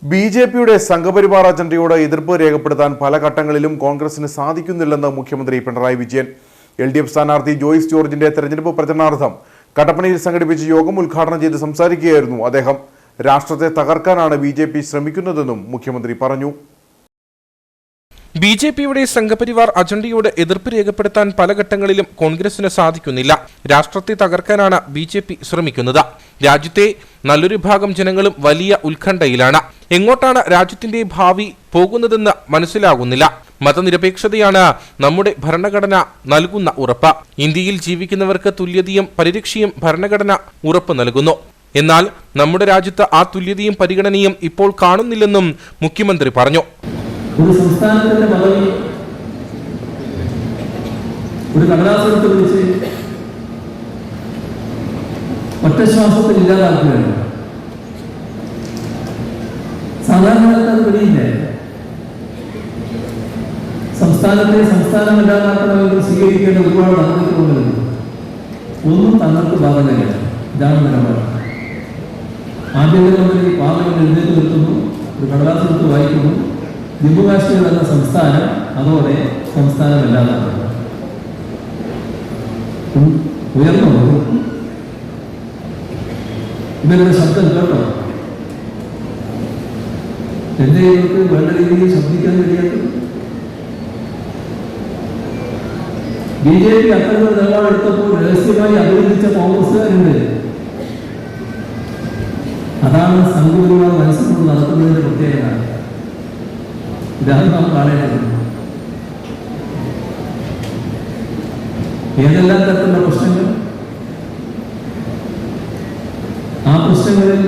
ബി.ജെ.പിയുടെ സംഘപരിവാർ അജണ്ടയോട് എതിർപ്പ് രേഖപ്പെടുത്താൻ പല ഘട്ടങ്ങളിലും കോൺഗ്രസിന് സാധിക്കുന്നില്ലെന്ന് മുഖ്യമന്ത്രി പിണറായി വിജയൻ. എൽ.ഡി.എഫ് സ്ഥാനാർത്ഥി ജോയ്സ് ജോർജിന്റെ തെരഞ്ഞെടുപ്പ് പ്രചരണാർത്ഥം കട്ടപ്പനയിൽ സംഘടിപ്പിച്ച യോഗം ഉദ്ഘാടനം ചെയ്ത് സംസാരിക്കുകയായിരുന്നു അദ്ദേഹം. രാഷ്ട്രത്തെ തകർക്കാനാണ് ബി.ജെ.പി ശ്രമിക്കുന്നതെന്നും മുഖ്യമന്ത്രി പറഞ്ഞു. ബി.ജെ.പിയുടെ സംഘപരിവാർ അജണ്ടയോട് എതിർപ്പ് രേഖപ്പെടുത്താൻ പല ഘട്ടങ്ങളിലും കോൺഗ്രസിന് സാധിക്കുന്നില്ല. രാഷ്ട്രത്തെ തകർക്കാനാണ് ബി.ജെ.പി ശ്രമിക്കുന്നത്. രാജ്യത്തെ നല്ലൊരു ഭാഗം ജനങ്ങളും വലിയ ഉത്കണ്ഠയിലാണ്. എങ്ങോട്ടാണ് രാജ്യത്തിന്റെ ഭാവി പോകുന്നതെന്ന് മനസ്സിലാകുന്നില്ല. മതനിരപേക്ഷതയാണ് നമ്മുടെ ഭരണഘടന നൽകുന്ന ഉറപ്പ്. ഇന്ത്യയിൽ ജീവിക്കുന്നവർക്ക് തുല്യതയും പരിരക്ഷയും ഭരണഘടന ഉറപ്പ് നൽകുന്നു. എന്നാൽ നമ്മുടെ രാജ്യത്ത് ആ തുല്യതയും പരിഗണനയും ഇപ്പോൾ കാണുന്നില്ലെന്നും മുഖ്യമന്ത്രി പറഞ്ഞു. ഒരു സംസ്ഥാനത്തിന്റെ പദവി ഒരു കടലാസെടുത്ത് വിളിച്ച് ഒറ്റശ്വാസത്തിൽ ഇല്ലാതാക്കുകയാണ്. സാധാരണക്കാർക്ക് അത് കഴിയില്ല. സംസ്ഥാനത്തെ സംസ്ഥാനമല്ലാതാക്കണമെങ്കിൽ സ്വീകരിക്കേണ്ട ഒരുപാട് നടപടികളുണ്ട്. ഒന്നും തങ്ങൾക്ക് ബാധകമല്ല. ഇതാണ് നിലപാട്. ആഭ്യന്തരമന്ത്രി പാർലമെന്റ് എഴുന്നേറ്റ് നിർത്തുന്നു, ഒരു കടലാസെടുത്ത് വായിക്കുന്നു. ജമ്മു കാശ്മീർ എന്ന സംസ്ഥാനം അതോടെ സംസ്ഥാനമല്ലാതാക്കുന്നു. ഉയർന്നു ഇവരുടെ ശബ്ദം കേട്ടോ? എന്റെ ഇവർക്ക് വേണ്ട രീതിയിൽ ശബ്ദിക്കാൻ കഴിയാത്തത്. ബി.ജെ.പി അത്തരം നിലപാടെടുത്തപ്പോൾ രഹസ്യമായി അഭിനന്ദിച്ച കോൺഗ്രസുകാരുണ്ട്. അതാണ് സംഘപരിവാർ മനസ്സിനോട് നടത്തുന്നതിന്റെ പ്രത്യേകത. ഇതാണ് നാം കാണേണ്ടത്. ഏതെല്ലാം തരത്തിലുള്ള പ്രശ്നങ്ങൾ, ആ പ്രശ്നങ്ങളിൽ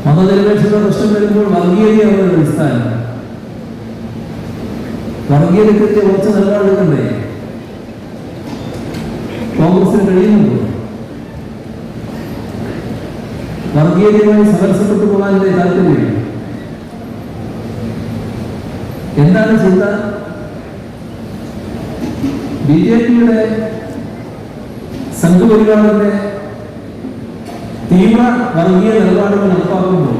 മതനിരപേക്ഷത പ്രശ്നം വരുമ്പോൾ വർഗീയതയാണ് ഒരു അടിസ്ഥാനം. വർഗീയതയ്ക്കെതിരെ ഉറച്ച നിലപാടെടുക്കണ്ടേ? കോൺഗ്രസിന് കഴിയുന്നുണ്ടോ? വർഗീയതയുമായി സമരസപ്പെട്ടു പോകാനുള്ള താല്പര്യമില്ല. എന്താണ് ചിന്ത? ബി.ജെ.പിയുടെ സംഘപരിവാറിന്റെ തീവ്ര വർഗീയ നിലപാടുകൾ നടപ്പാക്കുമ്പോൾ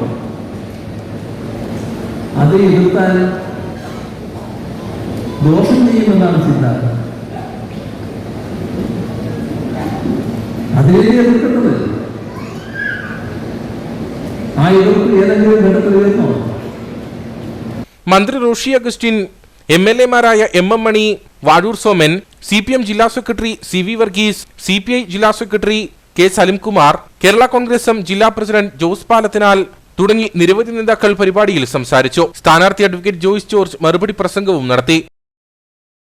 അത് എതിർത്താൽ ദോഷം ചെയ്യുമെന്നാണ് ചിന്ത. അതിലേക്ക് എതിർക്കേണ്ടത് ആ എതിർപ്പ് ഏതെങ്കിലും ഘട്ടത്തിൽ വരുന്നോ? മന്ത്രി റോഷി അഗസ്റ്റിൻ, എം.എൽ.എമാരായ എം.എം. മണി, വാഴൂർ സോമൻ, സി.പി.എം ജില്ലാ സെക്രട്ടറി സി.വി. വർഗീസ്, സി.പി.ഐ ജില്ലാ secretary K. Salim Kumar, Kerala Congress M ജില്ലാ പ്രസിഡന്റ് ജോസ് പാലത്തിനാൽ തുടങ്ങി നിരവധി നേതാക്കൾ പരിപാടിയിൽ സംസാരിച്ചു. സ്ഥാനാർത്ഥി അഡ്വക്കേറ്റ് ജോയ്സ് ജോർജ് മറുപടി പ്രസംഗവും നടത്തി.